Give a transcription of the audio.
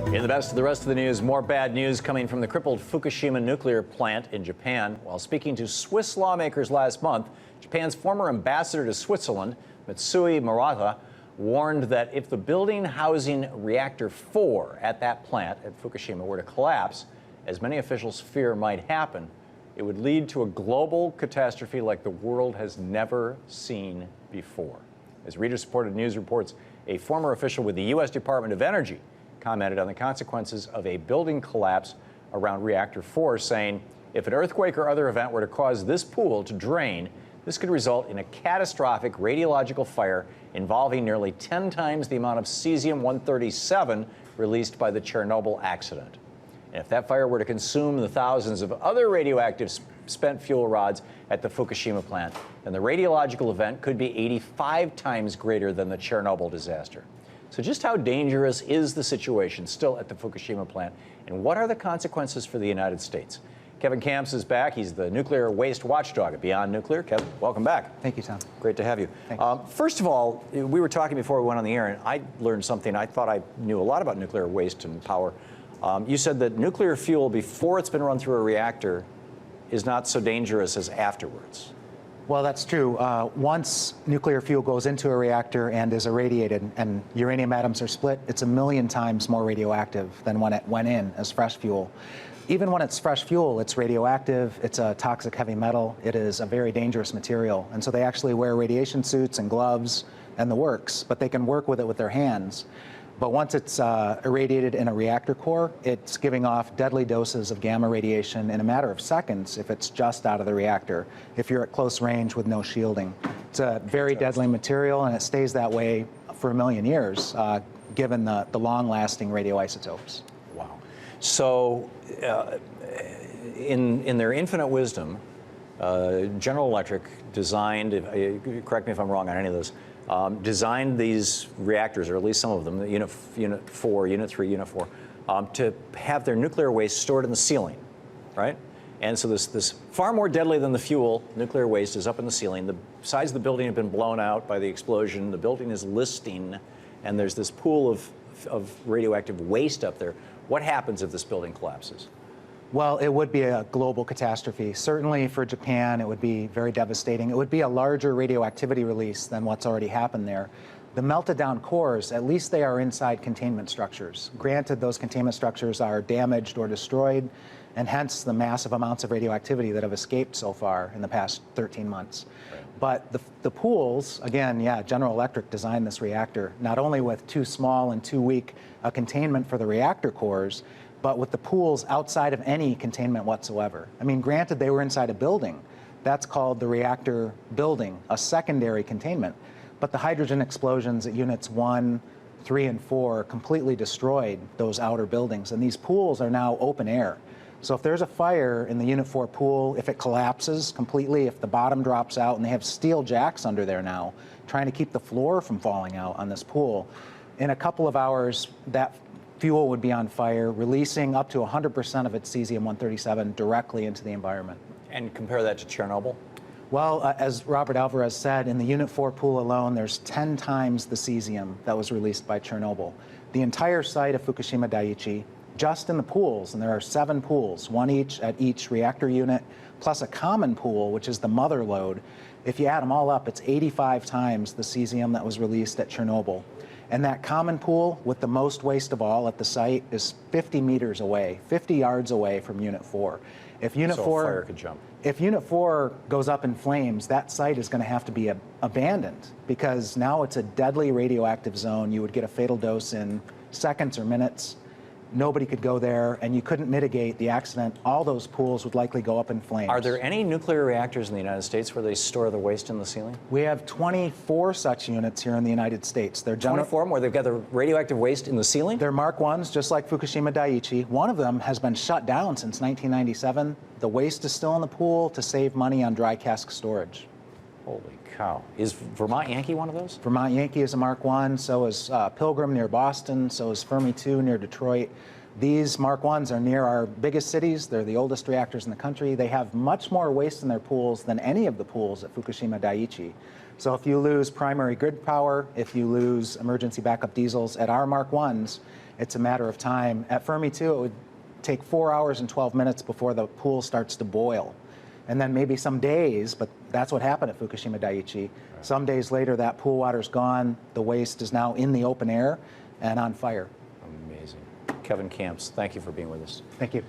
In the best of the rest of the news, more bad news coming from the crippled Fukushima nuclear plant in Japan. While speaking to Swiss lawmakers last month, Japan's former ambassador to Switzerland, Mitsui Murata, warned that if the building housing reactor 4 at that plant at Fukushima were to collapse, as many officials fear might happen, it would lead to a global catastrophe like the world has never seen before. As reader-supported news reports, a former official with the U.S. Department of Energy commented on the consequences of a building collapse around reactor 4, saying, if an earthquake or other event were to cause this pool to drain, this could result in a catastrophic radiological fire involving nearly 10 times the amount of cesium-137 released by the Chernobyl accident. And if that fire were to consume the thousands of other radioactive spent fuel rods at the Fukushima plant, then the radiological event could be 85 times greater than the Chernobyl disaster. So just how dangerous is the situation still at the Fukushima plant, and what are the consequences for the United States? Kevin Kamps is back. He's the nuclear waste watchdog at Beyond Nuclear. Kevin, welcome back. Thank you, Tom. Great to have you. First of all, we were talking before we went on the air, and I learned something. I thought I knew a lot about nuclear waste and power. You said that nuclear fuel, before it's been run through a reactor, is not so dangerous as afterwards. Well, that's true. Once nuclear fuel goes into a reactor and is irradiated and uranium atoms are split, it's 1,000,000 times more radioactive than when it went in as fresh fuel. Even when it's fresh fuel, it's radioactive, it's a toxic heavy metal, it is a very dangerous material. And so they actually wear radiation suits and gloves and the works, but they can work with it with their hands. But once it's irradiated in a reactor core, it's giving off deadly doses of gamma radiation in a matter of seconds if it's just out of the reactor, if you're at close range with no shielding. It's a very deadly material, and it stays that way for 1,000,000 years, given the long-lasting radioisotopes. Wow. So in their infinite wisdom, General Electric designed, correct me if I'm wrong on any of those, designed these reactors, or at least some of them, unit 4, Unit 3, Unit 4, to have their nuclear waste stored in the ceiling, right? And so this far more deadly than the fuel, nuclear waste, is up in the ceiling. The sides of the building have been blown out by the explosion. The building is listing, and there's this pool of radioactive waste up there. What happens if this building collapses? Well, it would be a global catastrophe. Certainly for Japan, it would be very devastating. It would be a larger radioactivity release than what's already happened there. The melted down cores, at least they are inside containment structures. Granted, those containment structures are damaged or destroyed, and hence the massive amounts of radioactivity that have escaped so far in the past 13 months. Right. But the pools, again, yeah, General Electric designed this reactor, not only with too small and too weak a containment for the reactor cores, but with the pools outside of any containment whatsoever. I mean, granted, they were inside a building. That's called the reactor building, a secondary containment. But the hydrogen explosions at units 1, 3, and 4 completely destroyed those outer buildings. And these pools are now open air. So if there's a fire in the Unit 4 pool, if it collapses completely, if the bottom drops out, and they have steel jacks under there now, trying to keep the floor from falling out on this pool, in a couple of hours, that fuel would be on fire, releasing up to 100% of its cesium-137 directly into the environment. And compare that to Chernobyl? Well, as Robert Alvarez said, in the Unit 4 pool alone, there's 10 times the cesium that was released by Chernobyl. The entire site of Fukushima Daiichi, just in the pools, and there are 7 pools, one each at each reactor unit, plus a common pool, which is the mother load. If you add them all up, it's 85 times the cesium that was released at Chernobyl. And that common pool with the most waste of all at the site is 50 meters away, 50 yards away from Unit 4. If Unit 4, fire could jump. If Unit 4 goes up in flames, that site is going to have to be abandoned, because now it's a deadly radioactive zone. You would get a fatal dose in seconds or minutes. Nobody could go there, and you couldn't mitigate the accident. All those pools would likely go up in flames. Are there any nuclear reactors in the United States where they store the waste in the ceiling? We have 24 such units here in the United States. They're 24 where they've got the radioactive waste in the ceiling? They're Mark 1s, just like Fukushima Daiichi. One of them has been shut down since 1997. The waste is still in the pool to save money on dry cask storage. Holy cow. Is Vermont Yankee one of those? Vermont Yankee is a Mark 1, so is Pilgrim near Boston, so is Fermi 2 near Detroit. These Mark 1s are near our biggest cities. They're the oldest reactors in the country. They have much more waste in their pools than any of the pools at Fukushima Daiichi. So if you lose primary grid power, if you lose emergency backup diesels at our Mark 1s, it's a matter of time. At Fermi 2, it would take 4 hours and 12 minutes before the pool starts to boil. And then maybe some days, but that's what happened at Fukushima Daiichi. Right. Some days later, that pool water's gone. The waste is now in the open air and on fire. Amazing. Kevin Kamps, thank you for being with us. Thank you.